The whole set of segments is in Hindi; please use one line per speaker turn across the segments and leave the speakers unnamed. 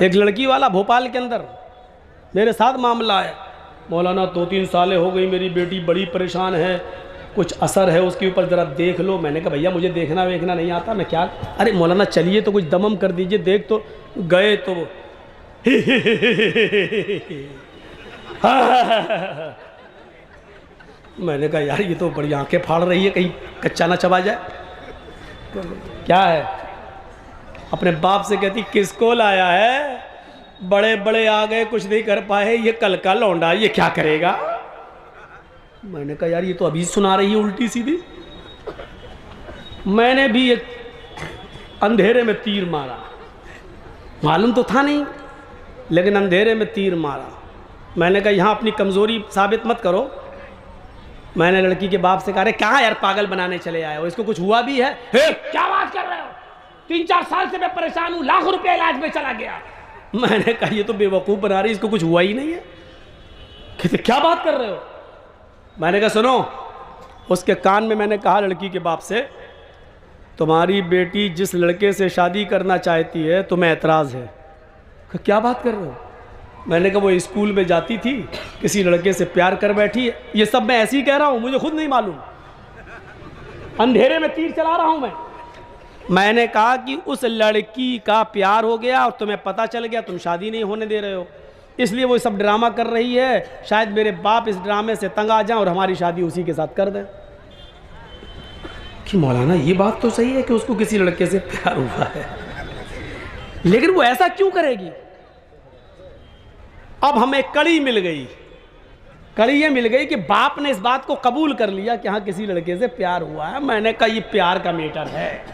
एक लड़की वाला भोपाल के अंदर मेरे साथ मामला है, मौलाना 2-3 सालें हो गई मेरी बेटी बड़ी परेशान है, कुछ असर है उसके ऊपर, ज़रा देख लो। मैंने कहा भैया मुझे देखना वेखना नहीं आता, मैं क्या, अरे मौलाना चलिए तो कुछ दमम कर दीजिए, देख तो गए तो वो मैंने कहा यार ये तो बड़ी आंखें फाड़ रही है, कहीं कच्चा ना चबा जाए। क्या है, अपने बाप से कहती किसको लाया है, बड़े बड़े आ गए कुछ नहीं कर पाए, ये कल का लौंडा ये क्या करेगा। मैंने कहा यार ये तो अभी सुना रही है उल्टी सीधी। मैंने भी एक अंधेरे में तीर मारा, मालूम तो था नहीं लेकिन अंधेरे में तीर मारा। मैंने कहा यहाँ अपनी कमज़ोरी साबित मत करो। मैंने लड़की के बाप से कहा अरे कहाँ यार पागल बनाने चले आए हो, इसको कुछ हुआ भी है? क्या बात कर रहे हो, 3-4 साल से मैं परेशान हूँ, लाख रुपया इलाज में चला गया। मैंने कहा ये तो बेवकूफ़ बना रही, इसको कुछ हुआ ही नहीं है। कहते क्या बात कर रहे हो। मैंने कहा सुनो, उसके कान में मैंने कहा लड़की के बाप से तुम्हारी बेटी जिस लड़के से शादी करना चाहती है तुम्हें एतराज़ है। क्या बात कर रहे हो। मैंने कहा वो स्कूल में जाती थी, किसी लड़के से प्यार कर बैठी है। ये सब मैं ऐसे ही कह रहा हूँ, मुझे खुद नहीं मालूम, अंधेरे में तीर चला रहा हूँ मैं। मैंने कहा कि उस लड़की का प्यार हो गया और तुम्हें पता चल गया, तुम शादी नहीं होने दे रहे हो, इसलिए वो सब ड्रामा कर रही है, शायद मेरे बाप इस ड्रामे से तंग आ जाएं और हमारी शादी उसी के साथ कर दें। कि मौलाना ये बात तो सही है कि उसको किसी लड़के से प्यार हुआ है, लेकिन वो ऐसा क्यों करेगी। अब हमें कड़ी मिल गई, कड़ी ये मिल गई कि बाप ने इस बात को कबूल कर लिया कि हाँ किसी लड़के से प्यार हुआ है। मैंने कहा ये प्यार का मैटर है।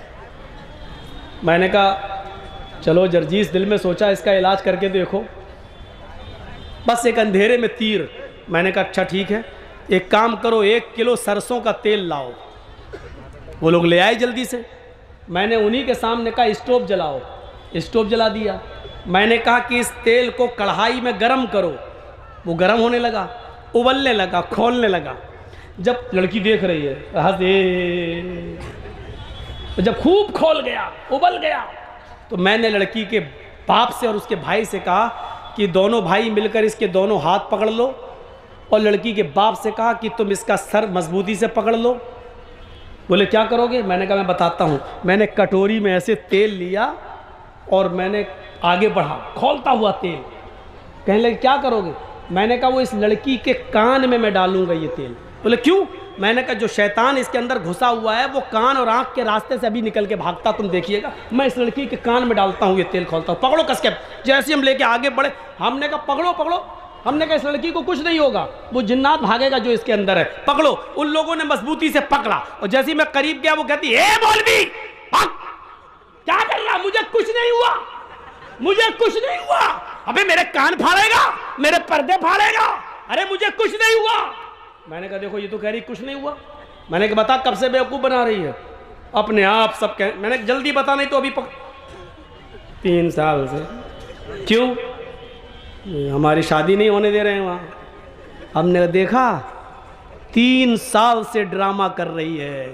मैंने कहा चलो जर्जीस दिल में सोचा इसका इलाज करके देखो, बस एक अंधेरे में तीर। मैंने कहा अच्छा ठीक है, एक काम करो 1 किलो सरसों का तेल लाओ। वो लोग ले आए जल्दी से। मैंने उन्हीं के सामने कहा स्टोव जलाओ, स्टोव जला दिया। मैंने कहा कि इस तेल को कढ़ाई में गरम करो। वो गरम होने लगा, उबलने लगा, खोलने लगा। जब लड़की देख रही है हंसे, जब खूब खोल गया, उबल गया, तो मैंने लड़की के बाप से और उसके भाई से कहा कि दोनों भाई मिलकर इसके दोनों हाथ पकड़ लो, और लड़की के बाप से कहा कि तुम इसका सर मजबूती से पकड़ लो। बोले क्या करोगे। मैंने कहा मैं बताता हूँ। मैंने कटोरी में ऐसे तेल लिया और मैंने आगे बढ़ा, खोलता हुआ तेल। कहने लगे क्या करोगे। मैंने कहा वो इस लड़की के कान में मैं डालूंगा ये तेल। बोले क्यों। मैंने कहा जो शैतान इसके अंदर घुसा हुआ है वो कान और आंख के रास्ते से अभी निकल के भागता, तुम देखिएगा। मैं इस लड़की के कान में डालता हूँ ये तेल, खोलता हूँ, पकड़ो कस के। जैसे हम लेके आगे बढ़े, हमने कहा पकड़ो पकड़ो। हमने कहा इस लड़की को कुछ नहीं होगा, वो जिन्नात भागेगा जो इसके अंदर है, पकड़ो। उन लोगों ने मजबूती से पकड़ा और जैसे ही मैं करीब गया वो कहती ए मौलवी क्या कर रहा, मुझे कुछ नहीं हुआ, मुझे कुछ नहीं हुआ। अबे मेरे कान फाड़ेगा, मेरे पर्दे फाड़ेगा, अरे मुझे कुछ नहीं हुआ। मैंने कहा देखो ये तो कह रही कुछ नहीं हुआ। मैंने कहा बता कब से बेवकूफ़ बना रही है, अपने आप सब कह। मैंने जल्दी बता नहीं तो अभी 3 साल से। क्यों, हमारी शादी नहीं होने दे रहे हैं वहाँ। हमने देखा 3 साल से ड्रामा कर रही है,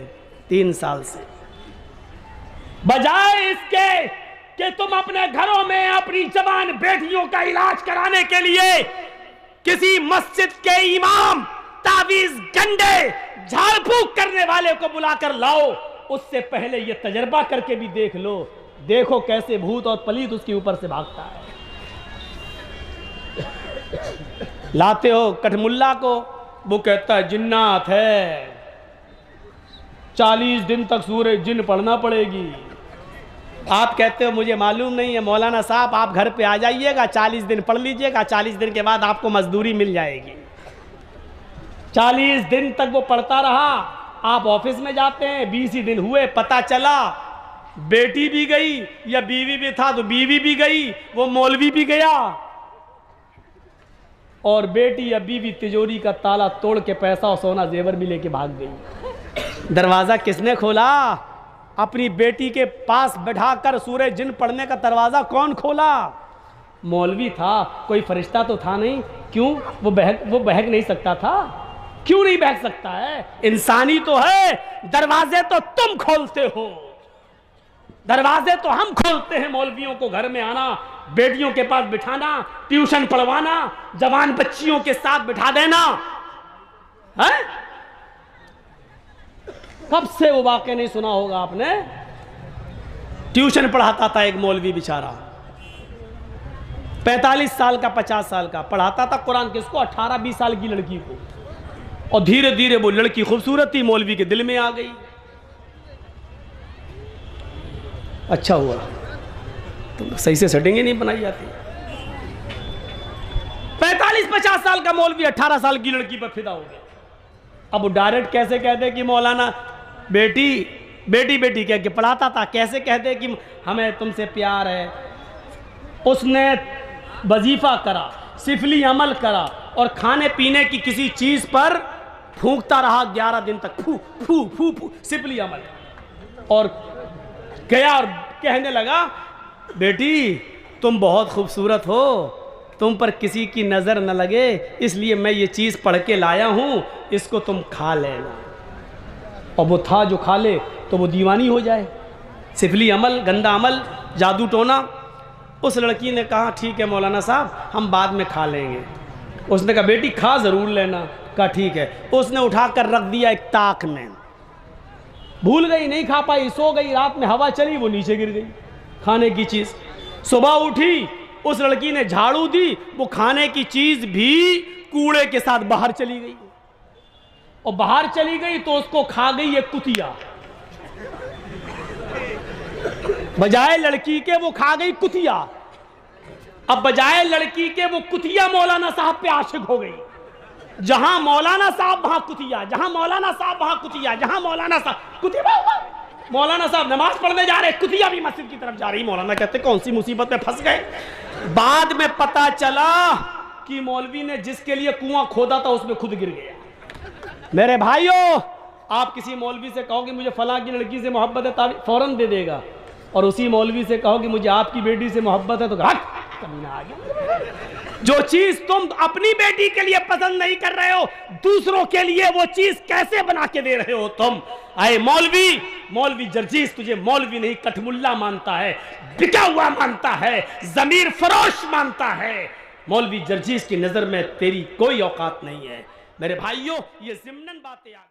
3 साल से। बजाय इसके कि तुम अपने घरों में अपनी जवान बेटियों का इलाज कराने के लिए किसी मस्जिद के इमाम, तावीज गंडे, झाड़ फूक करने वाले को बुलाकर लाओ, उससे पहले ये तजर्बा करके भी देख लो, देखो कैसे भूत और पलीत उसके ऊपर से भागता है। लाते हो कठमुल्ला को, वो कहता है जिन्नात है, 40 दिन तक सूरज जिन पढ़ना पड़ेगी। आप कहते हो मुझे मालूम नहीं है। मौलाना साहब आप घर पे आ जाइएगा, 40 दिन पढ़ लीजिएगा, 40 दिन के बाद आपको मजदूरी मिल जाएगी। 40 दिन तक वो पढ़ता रहा, आप ऑफिस में जाते हैं, 20 ही दिन हुए, पता चला बेटी भी गई, या बीवी भी था तो बीवी भी गई, वो मौलवी भी गया, और बेटी या बीवी तिजोरी का ताला तोड़ के पैसा और सोना जेवर भी लेके भाग गई। दरवाज़ा किसने खोला। अपनी बेटी के पास बैठाकर सूरज जिन पढ़ने का दरवाज़ा कौन खोला। मौलवी था, कोई फरिश्ता तो था नहीं। क्यों, वो बहक नहीं सकता था। क्यों नहीं बहक सकता है, इंसानी तो है। दरवाजे तो तुम खोलते हो, दरवाजे तो हम खोलते हैं मौलवियों को घर में आना बेटियों के पास बिठाना, ट्यूशन पढ़वाना, जवान बच्चियों के साथ बिठा देना है। कब से वो वाकया नहीं सुना होगा आपने। ट्यूशन पढ़ाता था एक मौलवी बेचारा, 45 साल का 50 साल का, पढ़ाता था कुरान किसको, 18-20 साल की लड़की को। और धीरे धीरे वो लड़की खूबसूरत थी, मौलवी के दिल में आ गई। अच्छा हुआ, तो सही से सेटिंग ही नहीं बनाई जाती। 45-50 साल का मौलवी 18 साल की लड़की पर फिदा हो गया। अब वो डायरेक्ट कैसे कहते कि मौलाना बेटी बेटी बेटी कह के पढ़ाता था, कैसे कहते कि हमें तुमसे प्यार है। उसने वजीफा करा, सिफली अमल करा और खाने पीने की किसी चीज पर फूंकता रहा 11 दिन तक, फू फू फू फू, सिफली अमल। और गया और कहने लगा, बेटी तुम बहुत खूबसूरत हो, तुम पर किसी की नज़र न लगे, इसलिए मैं ये चीज़ पढ़ के लाया हूँ, इसको तुम खा लेना। और वो था जो खा ले तो वो दीवानी हो जाए। सिफली अमल, गंदा अमल, जादू टोना। उस लड़की ने कहा ठीक है मौलाना साहब, हम बाद में खा लेंगे। उसने कहा बेटी खा ज़रूर लेना। कहा ठीक है। उसने उठाकर रख दिया एक ताक में, भूल गई, नहीं खा पाई, सो गई। रात में हवा चली, वो नीचे गिर गई खाने की चीज़। सुबह उठी, उस लड़की ने झाड़ू दी, वो खाने की चीज़ भी कूड़े के साथ बाहर चली गई। और बाहर चली गई तो उसको खा गई एक कुतिया। बजाय लड़की के वो खा गई कुतिया। अब बजाय लड़की के वो कुतिया मौलाना साहब पे आशिक हो गई। जहां मौलाना साहब वहां कुतिया, जहां मौलाना साहब वहां कुतिया, जहां मौलाना साहब कुतिया। मौलाना साहब नमाज पढ़ने जा रहे, कुतिया भी मस्जिद की तरफ जा रही। मौलाना कहते कौन सी मुसीबत में फंस गए। बाद में पता चला कि मौलवी ने जिसके लिए कुआं खोदा था उसमें खुद गिर गया। मेरे भाइयों, आप किसी मौलवी से कहो कि मुझे फलां की लड़की से मोहब्बत है, फौरन दे देगा। और उसी मौलवी से कहो कि मुझे आपकी बेटी से मोहब्बत है, तो कमीना आ गया। जो चीज तुम अपनी बेटी के लिए पसंद नहीं कर रहे हो, दूसरों के लिए वो चीज कैसे बना के दे रहे हो तुम। आए मौलवी, मौलवी जर्जीस तुझे मौलवी नहीं कठमुल्ला मानता है, बिका हुआ मानता है, जमीर फरोश मानता है। मौलवी जर्जीस की नजर में तेरी कोई औकात नहीं है। मेरे भाइयों, ये ज़िम्नन बातें आ